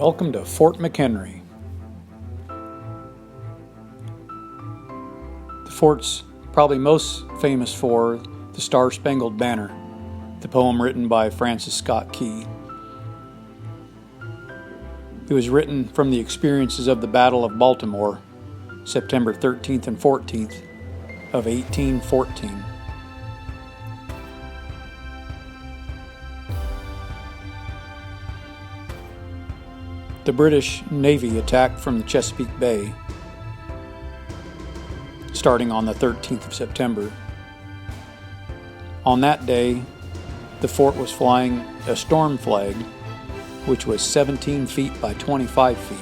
welcome to Fort McHenry. The fort's probably most famous for the Star Spangled Banner, the poem written by Francis Scott Key. It was written from the experiences of the Battle of Baltimore, September 13th and 14th of 1814. The British Navy attacked from the Chesapeake Bay, starting on the 13th of September. On that day, the fort was flying a storm flag, which was 17 feet by 25 feet.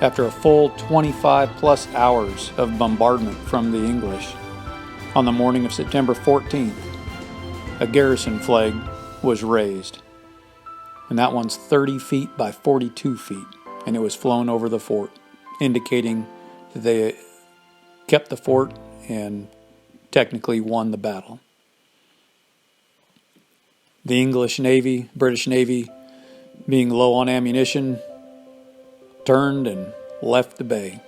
After a full 25 plus hours of bombardment from the English, on the morning of September 14th, a garrison flag was raised. And that one's 30 feet by 42 feet, and it was flown over the fort, indicating that they kept the fort and technically won the battle. The British Navy, being low on ammunition, turned and left the bay.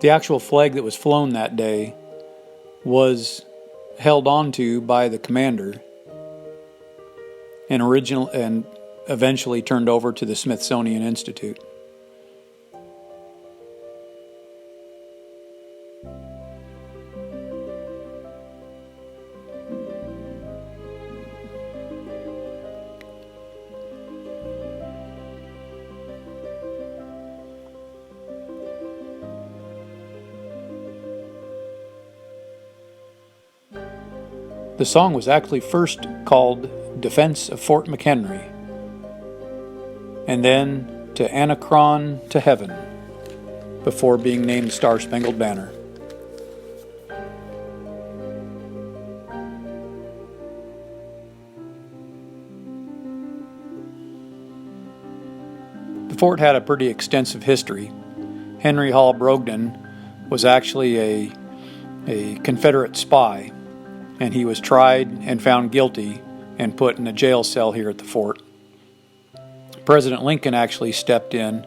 The actual flag that was flown that day was held onto by the commander and eventually turned over to the Smithsonian Institute. The song was actually first called Defense of Fort McHenry, and then To Anacron to Heaven, before being named Star Spangled Banner. The fort had a pretty extensive history. Henry Hall Brogdon was actually a Confederate spy, and he was tried and found guilty and put in a jail cell here at the fort. President Lincoln actually stepped in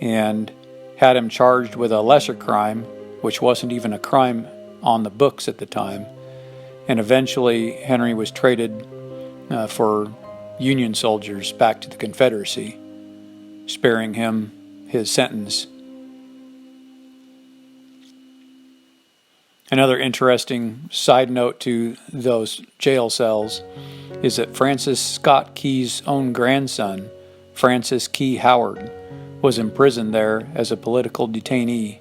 and had him charged with a lesser crime, which wasn't even a crime on the books at the time, and eventually Henry was traded for Union soldiers back to the Confederacy, sparing him his sentence. Another interesting side note to those jail cells is that Francis Scott Key's own grandson, Francis Key Howard, was imprisoned there as a political detainee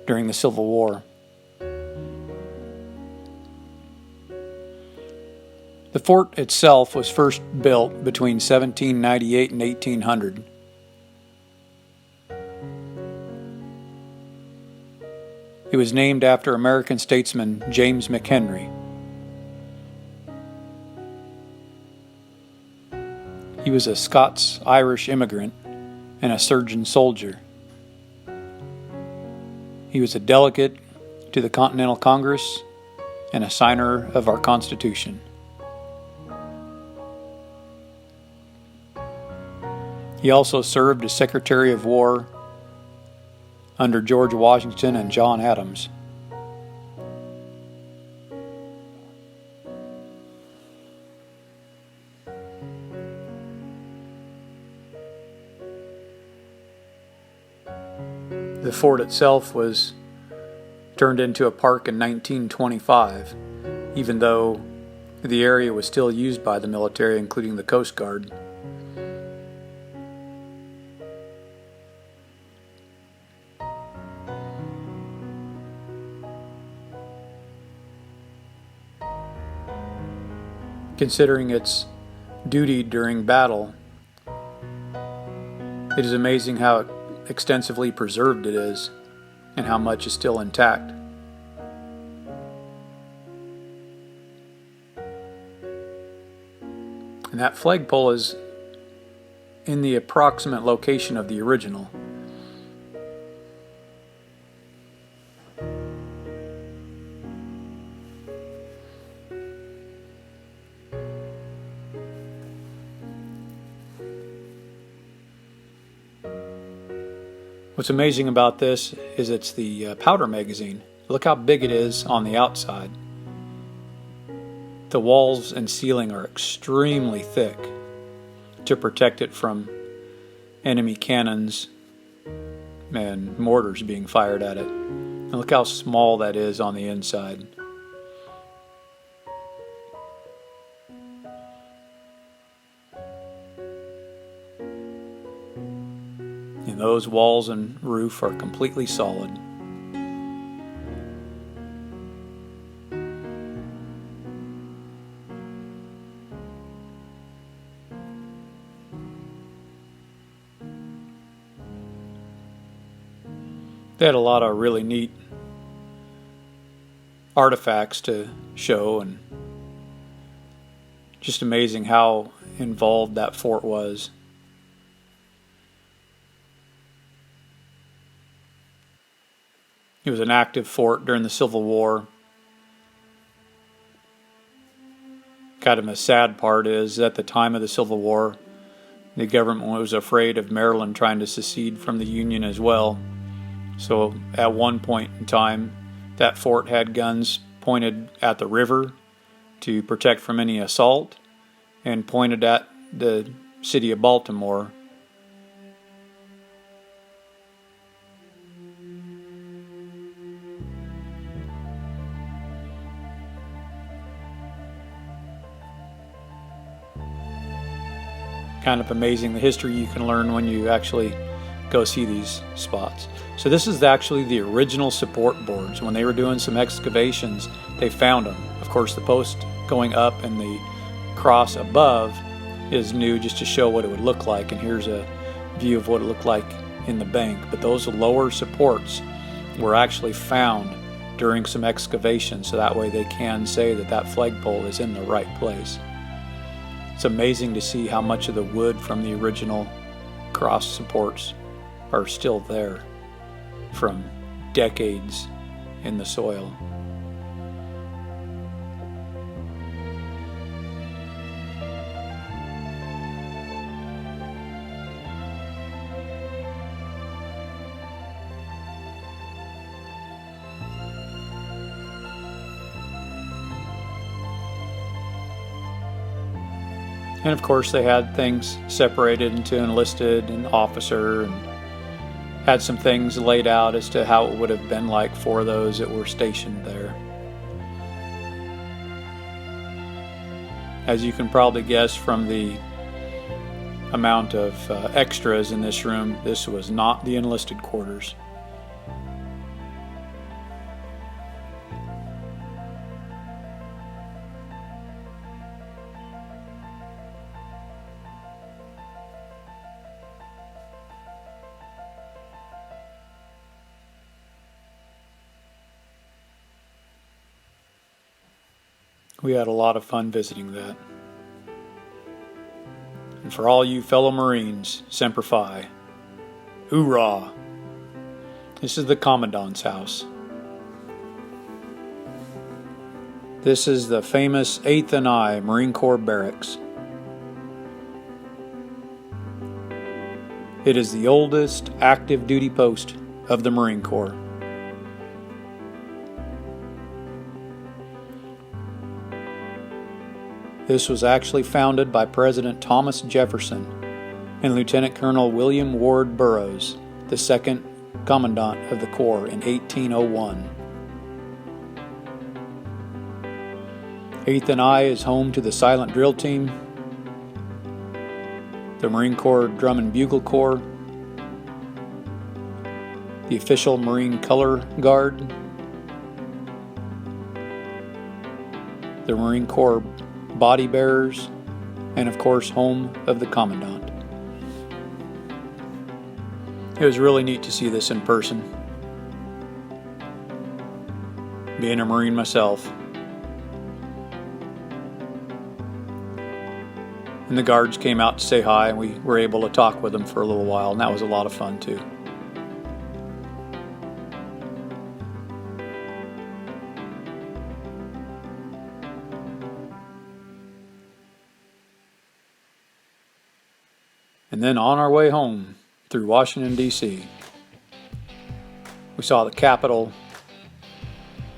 during the Civil War. The fort itself was first built between 1798 and 1800. It was named after American statesman James McHenry. He was a Scots-Irish immigrant and a surgeon soldier. He was a delegate to the Continental Congress and a signer of our Constitution. He also served as Secretary of War under George Washington and John Adams. The fort itself was turned into a park in 1925, even though the area was still used by the military, including the Coast Guard. Considering its duty during battle, it is amazing how extensively preserved it is and how much is still intact. And that flagpole is in the approximate location of the original. What's amazing about this is it's the powder magazine. Look how big it is on the outside. The walls and ceiling are extremely thick to protect it from enemy cannons and mortars being fired at it. And look how small that is on the inside. And those walls and roof are completely solid. They had a lot of really neat artifacts to show, and just amazing how involved that fort was. It was an active fort during the Civil War. Kind of a sad part is at the time of the Civil War, the government was afraid of Maryland trying to secede from the Union as well. So at one point in time, that fort had guns pointed at the river to protect from any assault, and pointed at the city of Baltimore. Kind of amazing the history you can learn when you actually go see these spots. So this is actually the original support boards. When they were doing some excavations, they found them. Of course, the post going up and the cross above is new, just to show what it would look like. And here's a view of what it looked like in the bank. But those lower supports were actually found during some excavations, so that way they can say that that flagpole is in the right place. It's amazing to see how much of the wood from the original cross supports are still there from decades in the soil. And of course they had things separated into enlisted and officer, and had some things laid out as to how it would have been like for those that were stationed there. As you can probably guess from the amount of extras in this room, this was not the enlisted quarters. We had a lot of fun visiting that. And for all you fellow Marines, Semper Fi. Hoorah! This is the Commandant's House. This is the famous 8th and I Marine Corps Barracks. It is the oldest active duty post of the Marine Corps. This was actually founded by President Thomas Jefferson and Lieutenant Colonel William Ward Burroughs, the second Commandant of the Corps, in 1801. 8th and I is home to the Silent Drill Team, the Marine Corps Drum and Bugle Corps, the official Marine Color Guard, the Marine Corps Body Bearers, and of course home of the Commandant. It was really neat to see this in person. Being a Marine myself. And the guards came out to say hi, and we were able to talk with them for a little while, and that was a lot of fun too. And then on our way home through Washington, D.C., we saw the Capitol.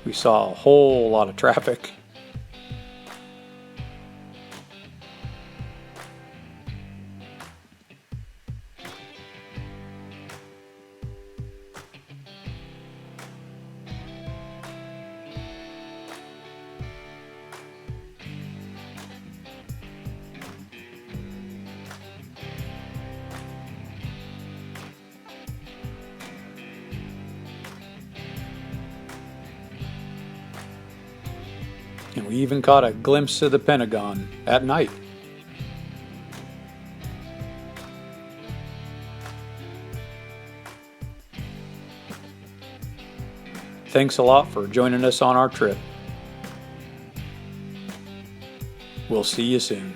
We saw a whole lot of traffic. And we even caught a glimpse of the Pentagon at night. Thanks a lot for joining us on our trip. We'll see you soon.